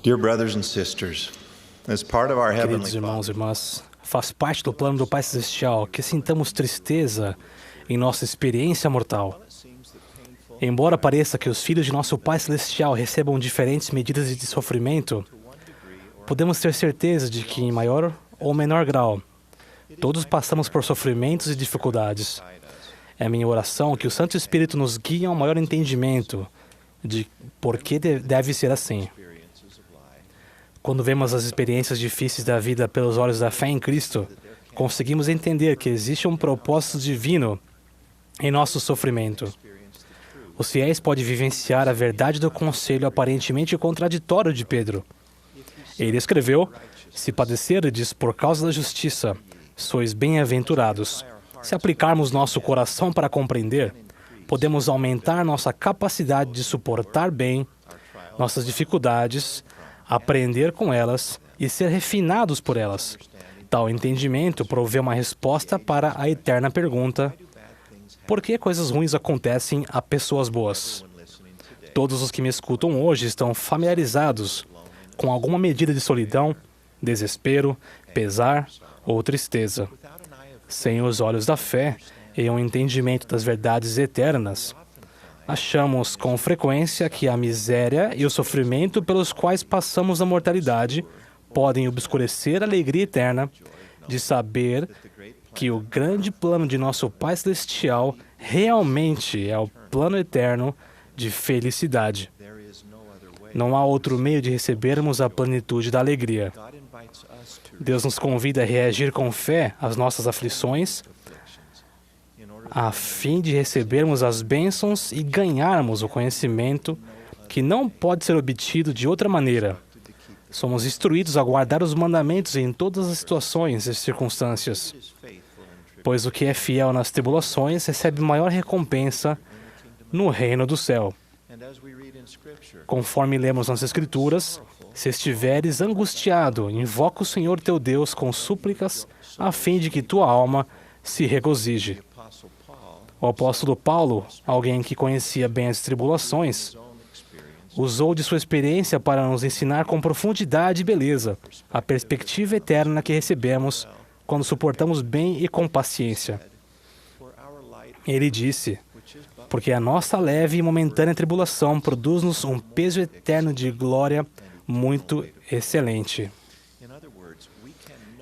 Dear brothers and sisters, as part of our Heavenly Queridos irmãos e Father, irmãs, faz parte do plano do Pai Celestial que sintamos tristeza em nossa experiência mortal. Embora pareça que os filhos de nosso Pai Celestial recebam diferentes medidas de sofrimento, podemos ter certeza de que, em maior ou menor grau, todos passamos por sofrimentos e dificuldades. É minha oração que o Santo Espírito nos guie a um maior entendimento de por que deve ser assim. Quando vemos as experiências difíceis da vida pelos olhos da fé em Cristo, conseguimos entender que existe um propósito divino em nosso sofrimento. Os fiéis podem vivenciar a verdade do conselho aparentemente contraditório de Pedro. Ele escreveu: "Se padecerdes por causa da justiça, sois bem-aventurados." Se aplicarmos nosso coração para compreender, podemos aumentar nossa capacidade de suportar bem nossas dificuldades, aprender com elas e ser refinados por elas. Tal entendimento provê uma resposta para a eterna pergunta: por que coisas ruins acontecem a pessoas boas? Todos os que me escutam hoje estão familiarizados com alguma medida de solidão, desespero, pesar ou tristeza. Sem os olhos da fé e um entendimento das verdades eternas, achamos com frequência que a miséria e o sofrimento pelos quais passamos a mortalidade podem obscurecer a alegria eterna de saber que o grande plano de nosso Pai Celestial realmente é o plano eterno de felicidade. Não há outro meio de recebermos a plenitude da alegria. Deus nos convida a reagir com fé às nossas aflições, a fim de recebermos as bênçãos e ganharmos o conhecimento que não pode ser obtido de outra maneira. Somos instruídos a guardar os mandamentos em todas as situações e circunstâncias, pois o que é fiel nas tribulações recebe maior recompensa no reino do céu. Conforme lemos nas Escrituras, se estiveres angustiado, invoca o Senhor teu Deus com súplicas, a fim de que tua alma se regozije. O apóstolo Paulo, alguém que conhecia bem as tribulações, usou de sua experiência para nos ensinar com profundidade e beleza a perspectiva eterna que recebemos quando suportamos bem e com paciência. Ele disse: "Porque a nossa leve e momentânea tribulação produz-nos um peso eterno de glória muito excelente."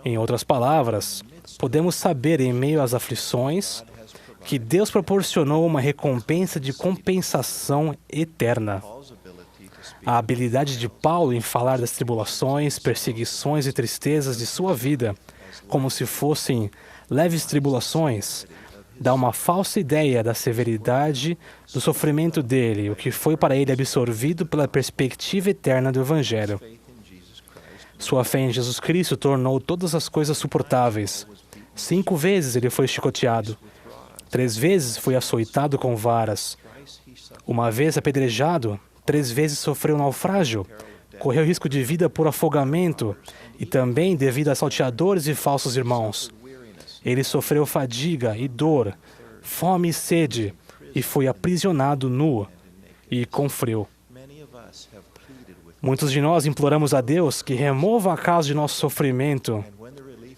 Em outras palavras, podemos saber em meio às aflições que Deus proporcionou uma recompensa de compensação eterna. A habilidade de Paulo em falar das tribulações, perseguições e tristezas de sua vida, como se fossem leves tribulações, dá uma falsa ideia da severidade do sofrimento dele, o que foi para ele absorvido pela perspectiva eterna do Evangelho. Sua fé em Jesus Cristo tornou todas as coisas suportáveis. 5 vezes ele foi chicoteado. 3 vezes foi açoitado com varas. 1 vez apedrejado. 3 vezes sofreu naufrágio. Correu risco de vida por afogamento e também devido a salteadores e falsos irmãos. Ele sofreu fadiga e dor, fome e sede, e foi aprisionado nu e com frio. Muitos de nós imploramos a Deus que remova a causa de nosso sofrimento,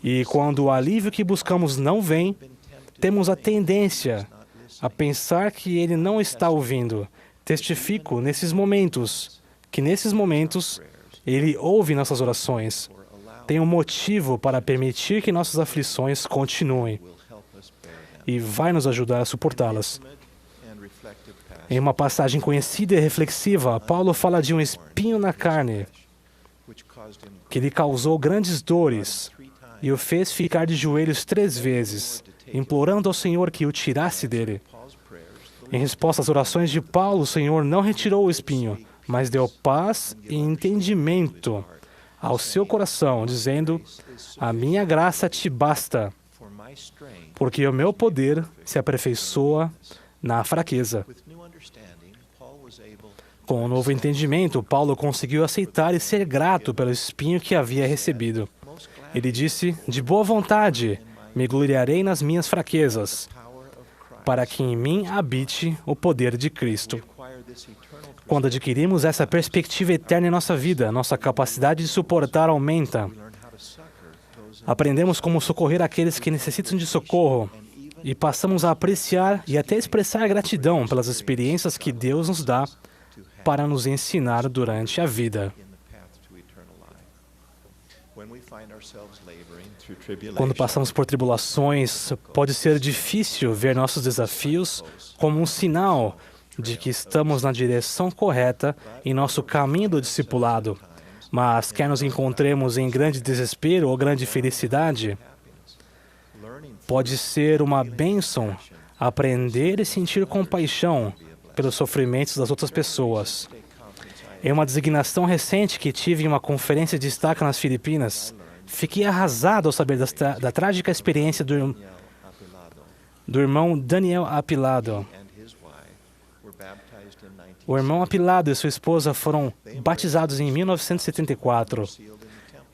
e quando o alívio que buscamos não vem, temos a tendência a pensar que Ele não está ouvindo. Testifico que nesses momentos, Ele ouve nossas orações. Tem um motivo para permitir que nossas aflições continuem e vai nos ajudar a suportá-las. Em uma passagem conhecida e reflexiva, Paulo fala de um espinho na carne que lhe causou grandes dores e o fez ficar de joelhos 3 vezes, implorando ao Senhor que o tirasse dele. Em resposta às orações de Paulo, o Senhor não retirou o espinho, mas deu paz e entendimento ao seu coração, dizendo: "A minha graça te basta, porque o meu poder se aperfeiçoa na fraqueza." Com um novo entendimento, Paulo conseguiu aceitar e ser grato pelo espinho que havia recebido. Ele disse: "De boa vontade, me gloriarei nas minhas fraquezas, para que em mim habite o poder de Cristo." Quando adquirimos essa perspectiva eterna em nossa vida, nossa capacidade de suportar aumenta. Aprendemos como socorrer aqueles que necessitam de socorro e passamos a apreciar e até expressar gratidão pelas experiências que Deus nos dá para nos ensinar durante a vida. Quando passamos por tribulações, pode ser difícil ver nossos desafios como um sinal de que estamos na direção correta em nosso caminho do discipulado. Mas quer nos encontremos em grande desespero ou grande felicidade, pode ser uma bênção aprender e sentir compaixão pelos sofrimentos das outras pessoas. Em uma designação recente que tive em uma conferência de destaque nas Filipinas, fiquei arrasado ao saber da trágica experiência do irmão Daniel Apilado. O irmão Apilado e sua esposa foram batizados em 1974.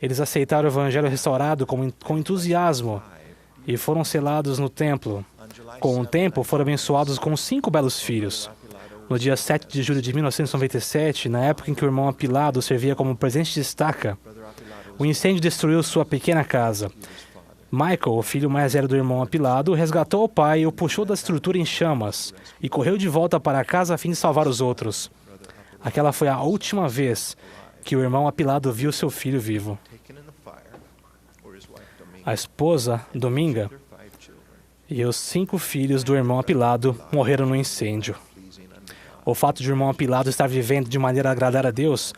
Eles aceitaram o evangelho restaurado com entusiasmo e foram selados no templo. Com o tempo, foram abençoados com 5 belos filhos. No dia 7 de julho de 1997, na época em que o irmão Apilado servia como presidente de estaca, o incêndio destruiu sua pequena casa. Michael, o filho mais velho do irmão Apilado, resgatou o pai e o puxou da estrutura em chamas e correu de volta para casa a fim de salvar os outros. Aquela foi a última vez que o irmão Apilado viu seu filho vivo. A esposa, Dominga, e os 5 filhos do irmão Apilado morreram no incêndio. O fato de o irmão Apilado estar vivendo de maneira a agradar a Deus,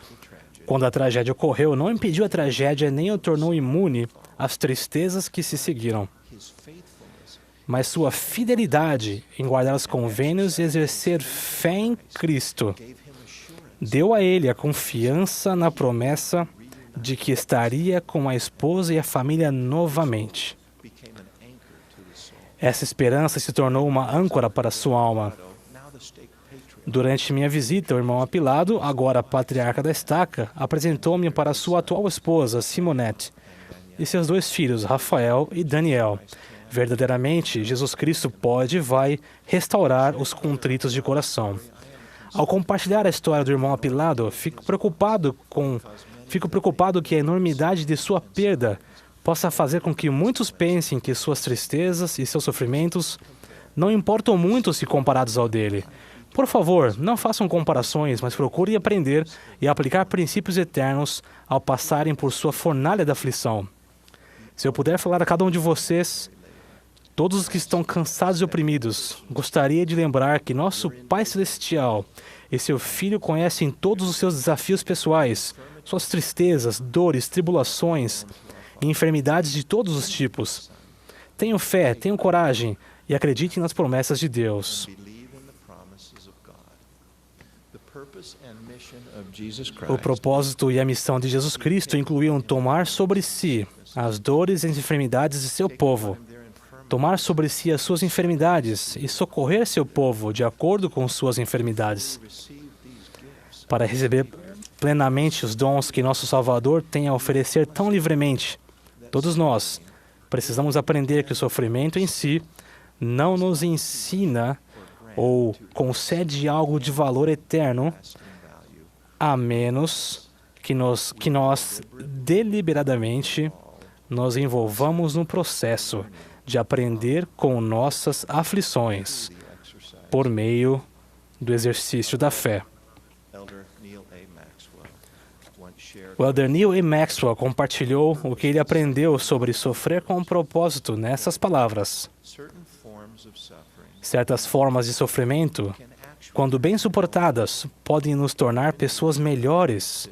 quando a tragédia ocorreu, não impediu a tragédia nem o tornou imune às tristezas que se seguiram. Mas sua fidelidade em guardar os convênios e exercer fé em Cristo deu a ele a confiança na promessa de que estaria com a esposa e a família novamente. Essa esperança se tornou uma âncora para sua alma. Durante minha visita, o irmão Apilado, agora patriarca da estaca, apresentou-me para sua atual esposa, Simonette, e seus 2 filhos, Rafael e Daniel. Verdadeiramente, Jesus Cristo pode e vai restaurar os contritos de coração. Ao compartilhar a história do irmão Apilado, fico preocupado que a enormidade de sua perda possa fazer com que muitos pensem que suas tristezas e seus sofrimentos não importam muito se comparados ao dele. Por favor, não façam comparações, mas procurem aprender e aplicar princípios eternos ao passarem por sua fornalha de aflição. Se eu puder falar a cada um de vocês, todos os que estão cansados e oprimidos, gostaria de lembrar que nosso Pai Celestial e seu Filho conhecem todos os seus desafios pessoais, suas tristezas, dores, tribulações e enfermidades de todos os tipos. Tenham fé, tenham coragem e acreditem nas promessas de Deus. O propósito e a missão de Jesus Cristo incluíam tomar sobre si as dores e as enfermidades de seu povo, tomar sobre si as suas enfermidades e socorrer seu povo de acordo com suas enfermidades. Para receber plenamente os dons que nosso Salvador tem a oferecer tão livremente, todos nós precisamos aprender que o sofrimento em si não nos ensina ou concede algo de valor eterno, a menos que nós deliberadamente nos envolvamos no processo de aprender com nossas aflições por meio do exercício da fé. O Elder Neil A. Maxwell compartilhou o que ele aprendeu sobre sofrer com um propósito nessas palavras. Certas formas de sofrimento, quando bem suportadas, podem nos tornar pessoas melhores.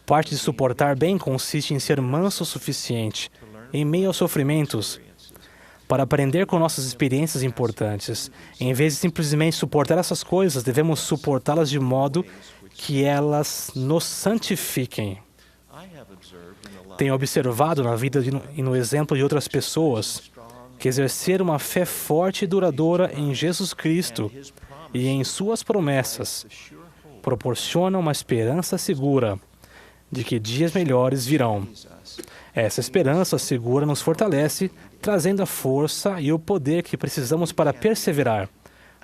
Parte de suportar bem consiste em ser manso o suficiente, em meio aos sofrimentos, para aprender com nossas experiências importantes. Em vez de simplesmente suportar essas coisas, devemos suportá-las de modo que elas nos santifiquem. Tenho observado na vida e no exemplo de outras pessoas que exercer uma fé forte e duradoura em Jesus Cristo e em suas promessas proporciona uma esperança segura de que dias melhores virão. Essa esperança segura nos fortalece, trazendo a força e o poder que precisamos para perseverar.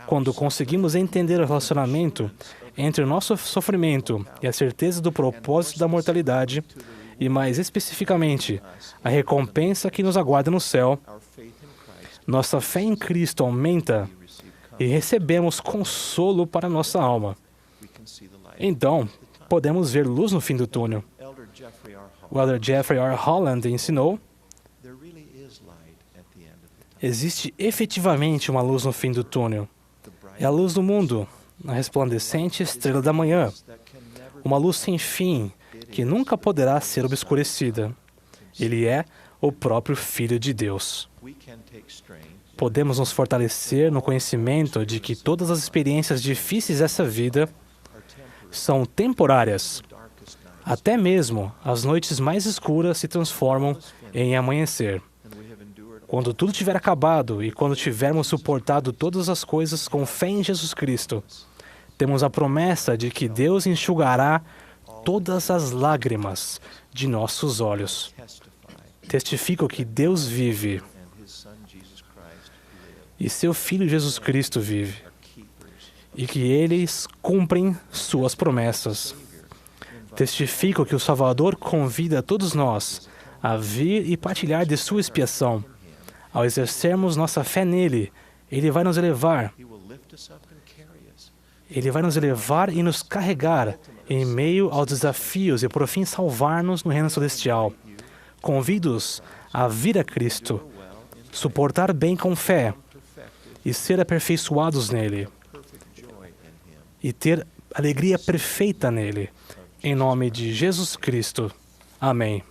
Quando conseguimos entender o relacionamento entre o nosso sofrimento e a certeza do propósito da mortalidade, e mais especificamente, a recompensa que nos aguarda no céu, nossa fé em Cristo aumenta e recebemos consolo para nossa alma. Então, podemos ver luz no fim do túnel. O Elder Jeffrey R. Holland ensinou: existe efetivamente uma luz no fim do túnel. É a luz do mundo, a resplandecente estrela da manhã. Uma luz sem fim, que nunca poderá ser obscurecida. Ele é o próprio Filho de Deus. Podemos nos fortalecer no conhecimento de que todas as experiências difíceis dessa vida são temporárias. Até mesmo as noites mais escuras se transformam em amanhecer. Quando tudo tiver acabado e quando tivermos suportado todas as coisas com fé em Jesus Cristo, temos a promessa de que Deus enxugará todas as lágrimas de nossos olhos. Testifico que Deus vive e seu Filho Jesus Cristo vive, e que eles cumprem suas promessas. Testifico que o Salvador convida todos nós a vir e partilhar de sua expiação. Ao exercermos nossa fé nele, ele vai nos elevar. Ele vai nos elevar e nos carregar em meio aos desafios e por fim salvar-nos no reino celestial. Convido-os a vir a Cristo, suportar bem com fé e ser aperfeiçoados nele e ter alegria perfeita nele. Em nome de Jesus Cristo. Amém.